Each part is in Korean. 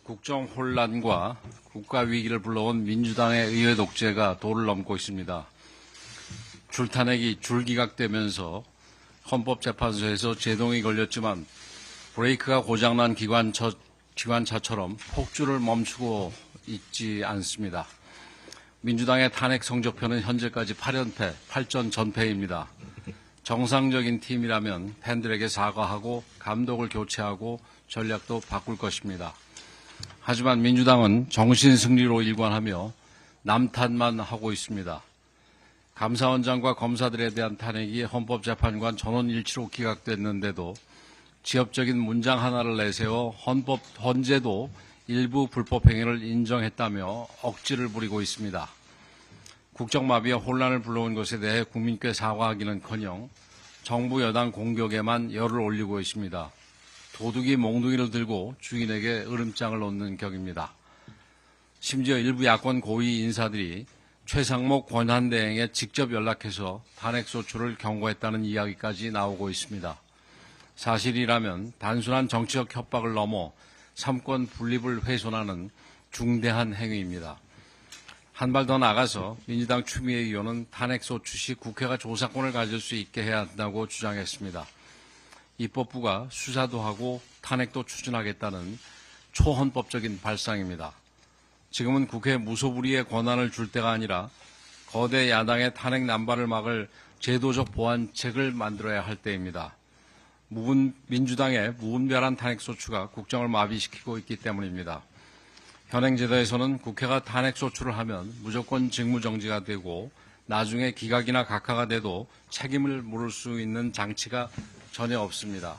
국정 혼란과 국가 위기를 불러온 민주당의 의회 독재가 도를 넘고 있습니다. 줄탄핵이 줄기각되면서 헌법재판소에서 제동이 걸렸지만 브레이크가 고장난 기관차처럼 폭주를 멈추고 있지 않습니다. 민주당의 탄핵 성적표는 현재까지 8연패, 8전 전패입니다. 정상적인 팀이라면 팬들에게 사과하고 감독을 교체하고 전략도 바꿀 것입니다. 하지만 민주당은 정신승리로 일관하며 남탓만 하고 있습니다. 감사원장과 검사들에 대한 탄핵이 헌법재판관 전원일치로 기각됐는데도 지엽적인 문장 하나를 내세워 헌재도 일부 불법행위를 인정했다며 억지를 부리고 있습니다. 국정마비와 혼란을 불러온 것에 대해 국민께 사과하기는커녕 정부 여당 공격에만 열을 올리고 있습니다. 도둑이 몽둥이를 들고 주인에게 으름장을 놓는 격입니다. 심지어 일부 야권 고위 인사들이 최상목 권한대행에 직접 연락해서 탄핵소추를 경고했다는 이야기까지 나오고 있습니다. 사실이라면 단순한 정치적 협박을 넘어 삼권 분립을 훼손하는 중대한 행위입니다. 한 발 더 나가서 민주당 추미애 의원은 탄핵소추 시 국회가 조사권을 가질 수 있게 해야 한다고 주장했습니다. 입법부가 수사도 하고 탄핵도 추진하겠다는 초헌법적인 발상입니다. 지금은 국회 무소불위의 권한을 줄 때가 아니라 거대 야당의 탄핵 남발을 막을 제도적 보완책을 만들어야 할 때입니다. 민주당의 무분별한 탄핵소추가 국정을 마비시키고 있기 때문입니다. 현행제도에서는 국회가 탄핵소추를 하면 무조건 직무정지가 되고 나중에 기각이나 각하가 돼도 책임을 물을 수 있는 장치가 전혀 없습니다.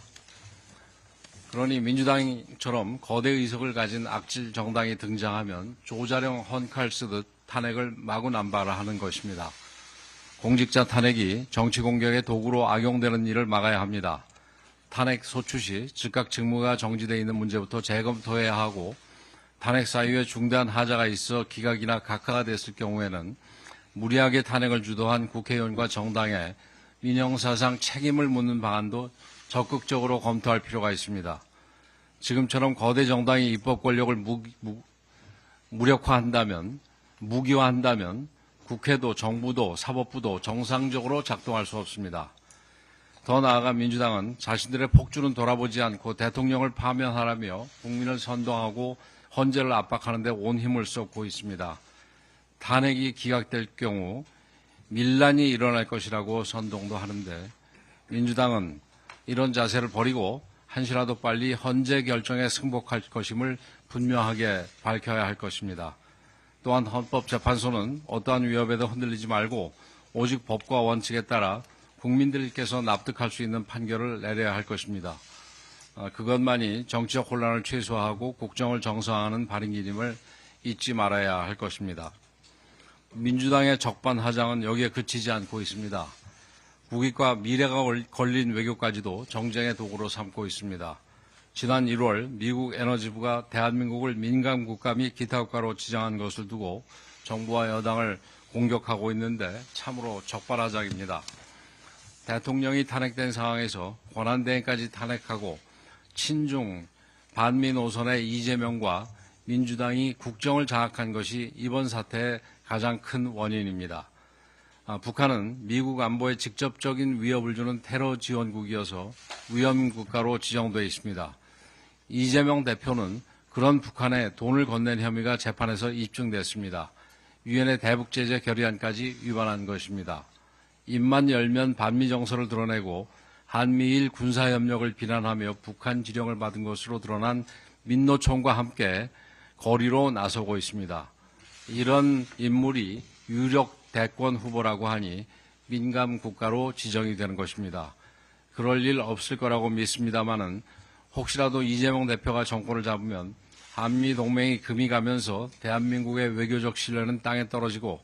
그러니 민주당처럼 거대 의석을 가진 악질 정당이 등장하면 조자룡 헌칼 쓰듯 탄핵을 마구 남발하는 것입니다. 공직자 탄핵이 정치 공격의 도구로 악용되는 일을 막아야 합니다. 탄핵 소추 시 즉각 직무가 정지되어 있는 문제부터 재검토해야 하고 탄핵 사유에 중대한 하자가 있어 기각이나 각하가 됐을 경우에는 무리하게 탄핵을 주도한 국회의원과 정당에 민형사상 책임을 묻는 방안도 적극적으로 검토할 필요가 있습니다. 지금처럼 거대 정당이 입법 권력을 무력화한다면, 무기화한다면 국회도 정부도 사법부도 정상적으로 작동할 수 없습니다. 더 나아가 민주당은 자신들의 폭주는 돌아보지 않고 대통령을 파면하라며 국민을 선동하고 헌재를 압박하는 데 온 힘을 쏟고 있습니다. 탄핵이 기각될 경우 밀란이 일어날 것이라고 선동도 하는데 민주당은 이런 자세를 버리고 한시라도 빨리 헌재 결정에 승복할 것임을 분명하게 밝혀야 할 것입니다. 또한 헌법재판소는 어떠한 위협에도 흔들리지 말고 오직 법과 원칙에 따라 국민들께서 납득할 수 있는 판결을 내려야 할 것입니다. 그것만이 정치적 혼란을 최소화하고 국정을 정상화하는 발인길임을 잊지 말아야 할 것입니다. 민주당의 적반하장은 여기에 그치지 않고 있습니다. 국익과 미래가 걸린 외교까지도 정쟁의 도구로 삼고 있습니다. 지난 1월 미국 에너지부가 대한민국을 민감 국가 및 기타 국가로 지정한 것을 두고 정부와 여당을 공격하고 있는데 참으로 적반하장입니다. 대통령이 탄핵된 상황에서 권한대행까지 탄핵하고 친중, 반미 노선의 이재명과 민주당이 국정을 장악한 것이 이번 사태의 가장 큰 원인입니다. 북한은 미국 안보에 직접적인 위협을 주는 테러 지원국이어서 위험 국가로 지정되어 있습니다. 이재명 대표는 그런 북한에 돈을 건넨 혐의가 재판에서 입증됐습니다. 유엔의 대북제재 결의안까지 위반한 것입니다. 입만 열면 반미 정서를 드러내고 한미일 군사협력을 비난하며 북한 지령을 받은 것으로 드러난 민노총과 함께 거리로 나서고 있습니다. 이런 인물이 유력 대권 후보라고 하니 민감 국가로 지정이 되는 것입니다. 그럴 일 없을 거라고 믿습니다마는 혹시라도 이재명 대표가 정권을 잡으면 한미 동맹이 금이 가면서 대한민국의 외교적 신뢰는 땅에 떨어지고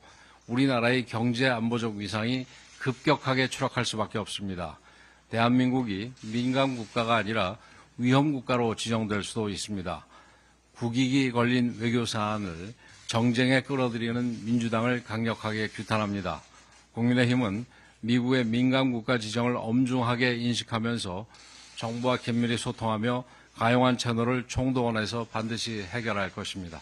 우리나라의 경제 안보적 위상이 급격하게 추락할 수밖에 없습니다. 대한민국이 민감 국가가 아니라 위험 국가로 지정될 수도 있습니다. 국익이 걸린 외교 사안을 정쟁에 끌어들이는 민주당을 강력하게 규탄합니다. 국민의힘은 미국의 민감 국가 지정을 엄중하게 인식하면서 정부와 긴밀히 소통하며 가용한 채널을 총동원해서 반드시 해결할 것입니다.